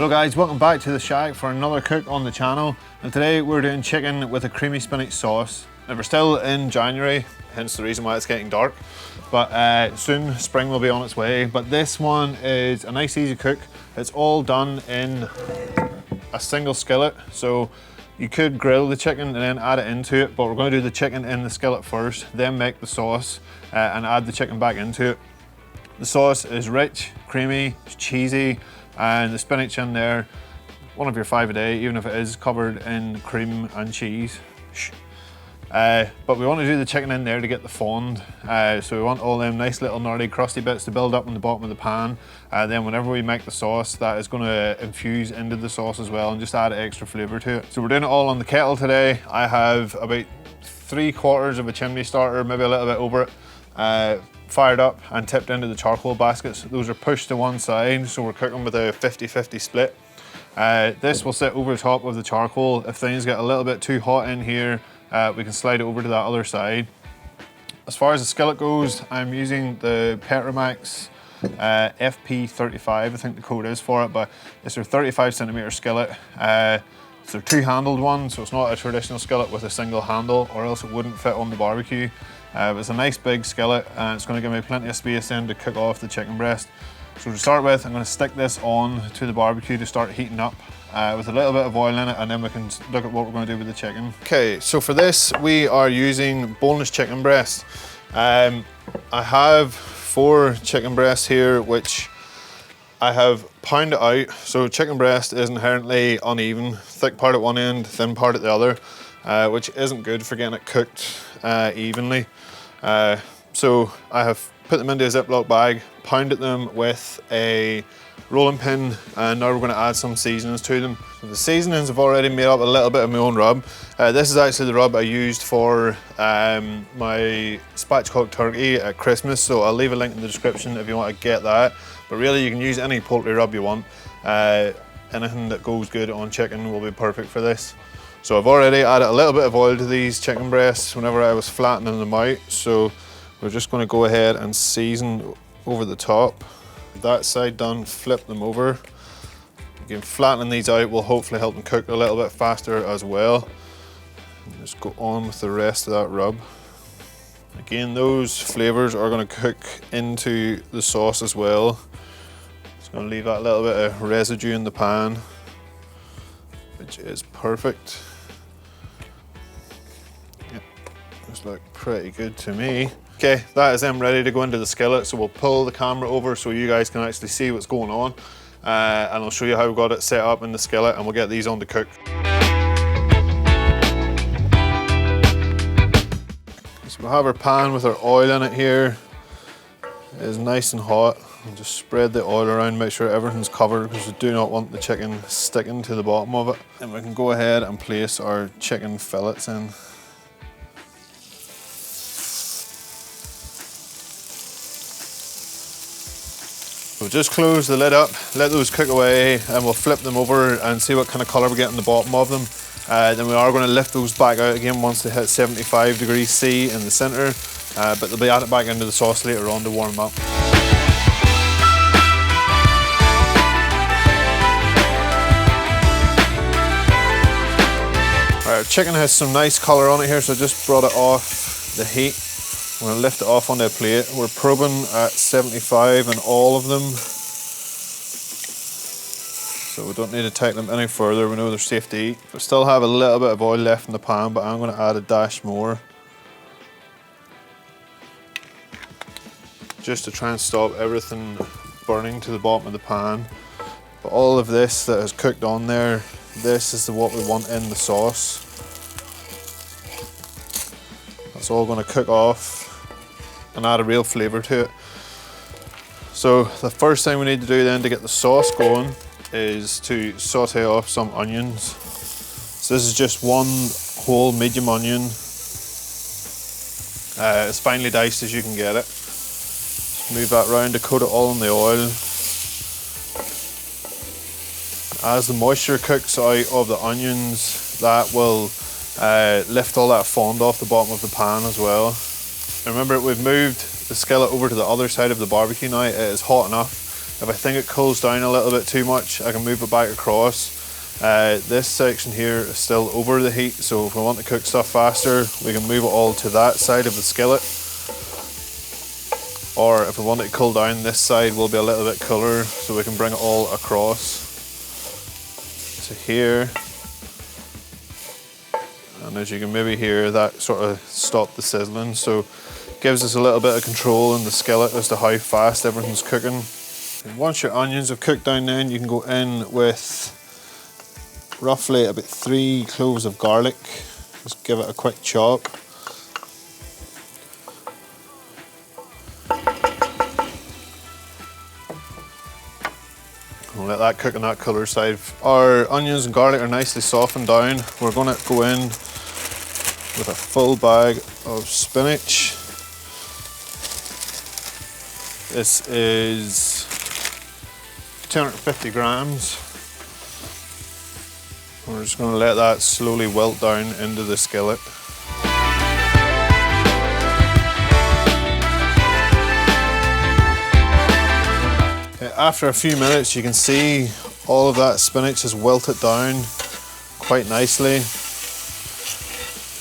Hello guys, welcome back to the shack for another cook on the channel. And today we're doing chicken with a creamy spinach sauce. Now we're still in January, hence the reason why it's getting dark. But soon spring will be on its way. But this one is a nice easy cook. It's all done in a single skillet. So you could grill the chicken and then add it into it, but we're going to do the chicken in the skillet first, then make the sauce and add the chicken back into it. The sauce is rich, creamy, it's cheesy, and the spinach in there, one of your 5 a day, even if it is covered in cream and cheese. But we want to do the chicken in there to get the fond. So we want all them nice little gnarly crusty bits to build up in the bottom of the pan. Then whenever we make the sauce, that is going to infuse into the sauce as well and just add extra flavour to it. So we're doing it all on the kettle today. I have about 3/4 of a chimney starter, maybe a little bit over it, fired up and tipped into the charcoal baskets. Those are pushed to one side, so we're cooking with a 50-50 split. This will sit over top of the charcoal. If things get a little bit too hot in here, we can slide it over to that other side. As far as the skillet goes, I'm using the Petromax FP35, I think the code is for it, but it's a 35cm skillet. It's a two-handled one, so it's not a traditional skillet with a single handle, or else it wouldn't fit on the barbecue. It's a nice big skillet, and it's going to give me plenty of space then to cook off the chicken breast. So to start with, I'm going to stick this on to the barbecue to start heating up with a little bit of oil in it, and then we can look at what we're going to do with the chicken. Okay, so for this we are using boneless chicken breast. I have 4 chicken breasts here, which I have pounded out. So chicken breast is inherently uneven, thick part at one end, thin part at the other, which isn't good for getting it cooked evenly. So I have put them into a Ziplock bag, pounded them with a rolling pin, and now we're going to add some seasonings to them. So the seasonings have already made up a little bit of my own rub. This is actually the rub I used for my spatchcock turkey at Christmas, so I'll leave a link in the description if you want to get that. But really you can use any poultry rub you want. Anything that goes good on chicken will be perfect for this. So I've already added a little bit of oil to these chicken breasts whenever I was flattening them out. So we're just going to go ahead and season over the top. That side done, flip them over. Again, flattening these out will hopefully help them cook a little bit faster as well. And just go on with the rest of that rub. Again, those flavours are going to cook into the sauce as well. Just going to leave that little bit of residue in the pan, which is perfect. Yep, those look pretty good to me. Okay, that is them ready to go into the skillet, so we'll pull the camera over so you guys can actually see what's going on, and I'll show you how we've got it set up in the skillet, and we'll get these on to cook. So we'll have our pan with our oil in it here. It is nice and hot. We'll just spread the oil around, make sure everything's covered, because we do not want the chicken sticking to the bottom of it. And we can go ahead and place our chicken fillets in. We'll just close the lid up, let those cook away, and we'll flip them over and see what kind of colour we get in the bottom of them. Then we are going to lift those back out again once they hit 75 degrees C in the centre, but they'll be added back into the sauce later on to warm up. Right, our chicken has some nice colour on it here, so I just brought it off the heat. I'm going to lift it off onto a plate. We're probing at 75 in all of them, so we don't need to take them any further. We know they're safe to eat. We still have a little bit of oil left in the pan, but I'm going to add a dash more, just to try and stop everything burning to the bottom of the pan. But all of this that is cooked on there, this is what we want in the sauce. It's all going to cook off and add a real flavour to it. So the first thing we need to do then to get the sauce going is to saute off some onions. So this is just 1 whole medium onion, as finely diced as you can get it. Move that round to coat it all in the oil. As the moisture cooks out of the onions, that will lift all that fond off the bottom of the pan as well. Remember, we've moved the skillet over to the other side of the barbecue now. It is hot enough. If I think it cools down a little bit too much, I can move it back across. This section here is still over the heat, so if we want to cook stuff faster, we can move it all to that side of the skillet. Or if we want it to cool down, this side will be a little bit cooler, so we can bring it all across to here. And as you can maybe hear, that sort of stopped the sizzling, so gives us a little bit of control in the skillet as to how fast everything's cooking. And once your onions have cooked down, then you can go in with roughly about 3 cloves of garlic. Just give it a quick chop. We'll let that cook on that colour side. Our onions and garlic are nicely softened down. We're going to go in with a full bag of spinach. This is 250 grams. We're just going to let that slowly wilt down into the skillet. After a few minutes, you can see all of that spinach has wilted down quite nicely.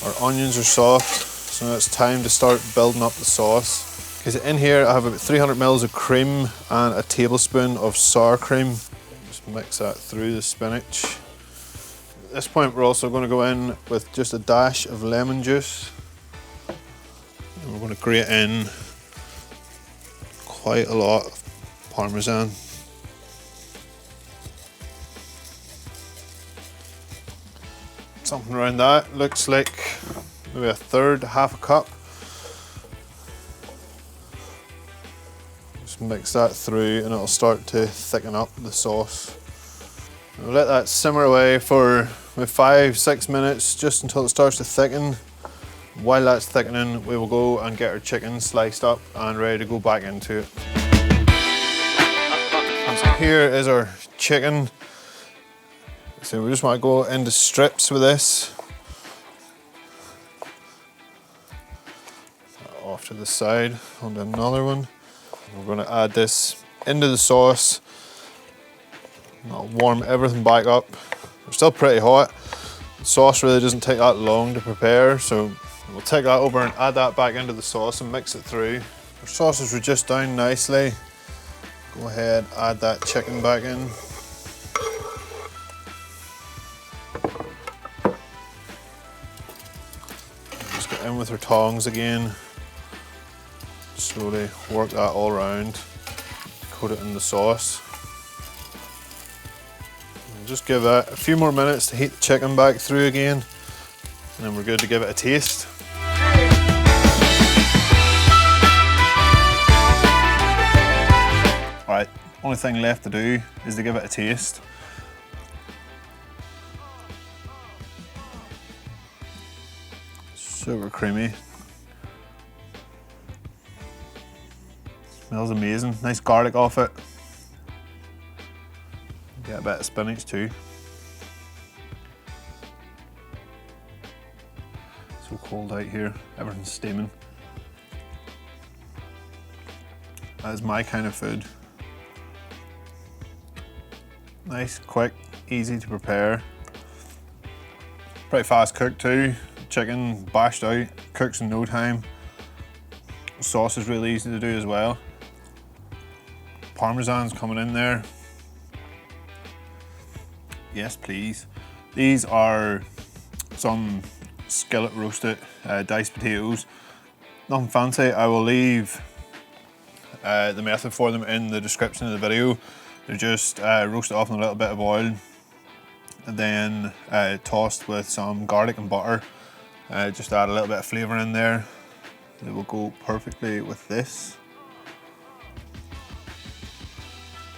Our onions are soft, so now it's time to start building up the sauce. Because in here I have about 300 ml of cream and a tablespoon of sour cream. Just mix that through the spinach. At this point, we're also going to go in with just a dash of lemon juice. And we're going to grate in quite a lot of parmesan. Something around that, looks like maybe a third, half a cup. Just mix that through and it'll start to thicken up the sauce. We'll let that simmer away for maybe 5-6 minutes, just until it starts to thicken. While that's thickening, we will go and get our chicken sliced up and ready to go back into it. So here is our chicken. So we just want to go into strips with this. Off to the side, onto another one. We're going to add this into the sauce. That'll warm everything back up. They're still pretty hot. The sauce really doesn't take that long to prepare, so we'll take that over and add that back into the sauce and mix it through. Our sauce is reduced down nicely. Go ahead, add that chicken back in. Just get in with our tongs again. Slowly work that all around. Coat it in the sauce. And just give that a few more minutes to heat the chicken back through again. And then we're good to give it a taste. Alright, only thing left to do is to give it a taste. Super creamy. Smells amazing. Nice garlic off it. Get a bit of spinach too. So cold out here, everything's steaming. That is my kind of food. Nice, quick, easy to prepare. Pretty fast cooked too. Chicken bashed out, cooks in no time. The sauce is really easy to do as well. Parmesan's coming in there. Yes, please. These are some skillet roasted diced potatoes. Nothing fancy. I will leave the method for them in the description of the video. They're just roasted off in a little bit of oil and then tossed with some garlic and butter. Just add a little bit of flavour in there. They will go perfectly with this.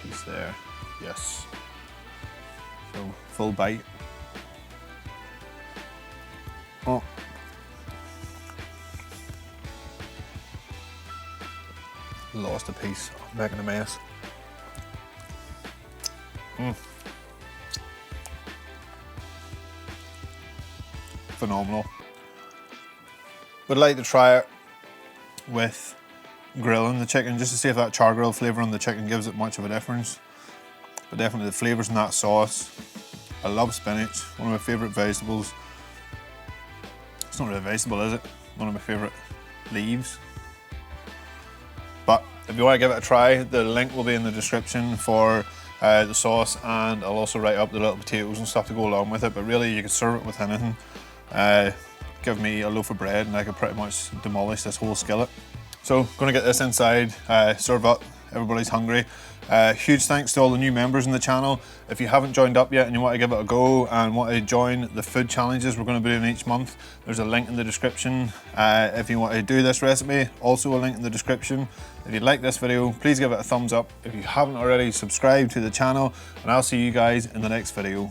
Piece there, yes. So full bite. Oh. Lost a piece, I'm making a mess. Phenomenal. Would like to try it with grilling the chicken just to see if that char grill flavour on the chicken gives it much of a difference. But definitely the flavours in that sauce. I love spinach, one of my favourite vegetables. It's not really a vegetable, is it? One of my favourite leaves. But if you want to give it a try, the link will be in the description for the sauce, and I'll also write up the little potatoes and stuff to go along with it. But really, you could serve it with anything. Give me a loaf of bread and I could pretty much demolish this whole skillet. So, gonna get this inside, serve up, everybody's hungry. Huge thanks to all the new members in the channel. If you haven't joined up yet and you want to give it a go and want to join the food challenges we're going to be doing each month, there's a link in the description. If you want to do this recipe, also a link in the description. If you like this video, please give it a thumbs up. If you haven't already, subscribe to the channel, and I'll see you guys in the next video.